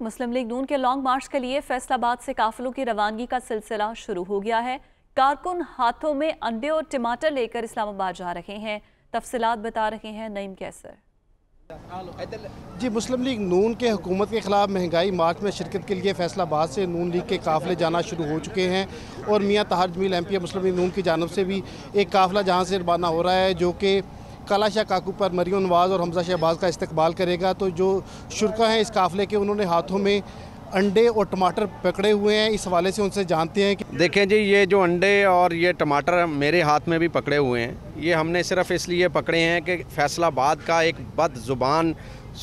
मुस्लिम league नून के long मार्च के लिए फैसलाबाद से काफिलों की रवानगी का सिलसिला शुरू हो गया है। कारकुन हाथों में अंडे और टमाटर लेकर इस्लामाबाद जा रहे हैं। तफसीलात बता रहे हैं नईम कैसर। जी, मुस्लिम लीग नून के हुकूमत के ख़िलाफ़ महंगाई मार्च में शिरकत के लिए फैसलाबाद से नून लीग के काफ़िले जाना शुरू हो चुके हैं और मियाँ ताहर जमील MP मुस्लिम लीग नून की जानब से भी एक काफ़िला जहाँ से रवाना हो रहा है जो कि कालाशाह काकू पर मरियम नवाज़ और हमजा शहबाज का इस्तकबाल करेगा। तो जो शुरका हैं इस काफ़िले के, उन्होंने हाथों में अंडे और टमाटर पकड़े हुए हैं। इस हवाले से उनसे जानते हैं कि देखें जी, ये जो अंडे और ये टमाटर मेरे हाथ में भी पकड़े हुए हैं, ये हमने सिर्फ इसलिए पकड़े हैं कि फैसलाबाद का एक बदजुबान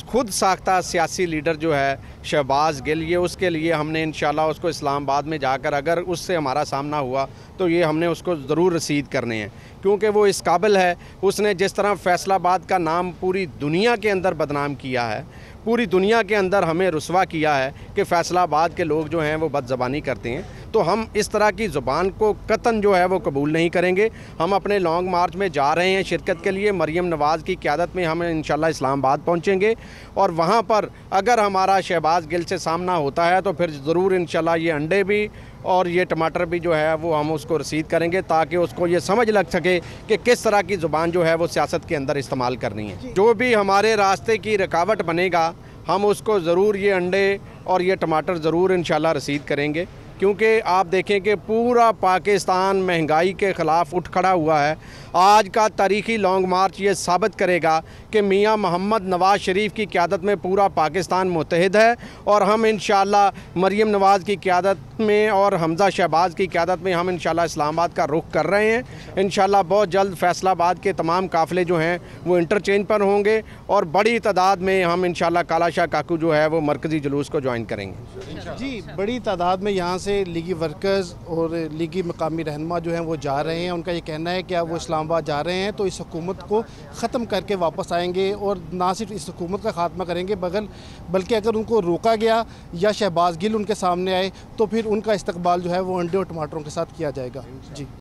खुद साख्ता सियासी लीडर जो है शहबाज गिल, ये उसके लिए हमने इंशाल्लाह उसको इस्लामाबाद में जाकर अगर उससे हमारा सामना हुआ तो ये हमने उसको ज़रूर रसीद करने हैं, क्योंकि वो इस काबिल है। उसने जिस तरह फैसलाबाद का नाम पूरी दुनिया के अंदर बदनाम किया है, पूरी दुनिया के अंदर हमें रुसवा किया है कि फैसलाबाद के लोग जो हैं वो बदज़बानी करते हैं, तो हम इस तरह की ज़ुबान को कतन जो है वो कबूल नहीं करेंगे। हम अपने लॉन्ग मार्च में जा रहे हैं शिरकत के लिए। मरियम नवाज़ की क़यादत में हम इंशाल्लाह इस्लामाबाद पहुँचेंगे और वहाँ पर अगर हमारा शहबाज गिल से सामना होता है तो फिर ज़रूर इंशाल्लाह ये अंडे भी और ये टमाटर भी जो है वो हम उसको रसीद करेंगे, ताकि उसको ये समझ लग सके कि किस तरह की ज़ुबान जो है वो सियासत के अंदर इस्तेमाल करनी है। जो भी हमारे रास्ते की रुकावट बनेगा हम उसको ज़रूर ये अंडे और ये टमाटर ज़रूर इंशाल्लाह रसीद करेंगे, क्योंकि आप देखें कि पूरा पाकिस्तान महंगाई के ख़िलाफ़ उठ खड़ा हुआ है। आज का तारीख़ी लॉन्ग मार्च ये साबित करेगा कि मियाँ मोहम्मद नवाज़ शरीफ की क़यादत में पूरा पाकिस्तान मुत्तहिद है और हम इंशाल्लाह मरियम नवाज़ की क़यादत में और हमजा शहबाज की क़यादत में हम इंशाल्लाह इस्लामाबाद का रुख कर रहे हैं। इंशाल्लाह बहुत जल्द फैसलाबाद के तमाम काफ़िले जो हैं वो इंटरचेंज पर होंगे और बड़ी तादाद में हम इंशाल्लाह कालाशाह काकू जो है वो मरकज़ी जुलूस को ज्वाइन करेंगे। जी, बड़ी तादाद में यहाँ से लीगी वर्कर्स और लीगी मकामी रहनुमा जो हैं वो जा रहे हैं। उनका ये कहना है कि अब वो इस्लामाबाद जा रहे हैं तो इस हुकूमत को ख़त्म करके वापस आएंगे और ना सिर्फ इस हुकूमत का ख़ात्मा करेंगे बल्कि अगर उनको रोका गया या शहबाज गिल उनके सामने आए तो फिर उनका इस्तकबाल जो है वो अंडे और टमाटरों के साथ किया जाएगा। जी।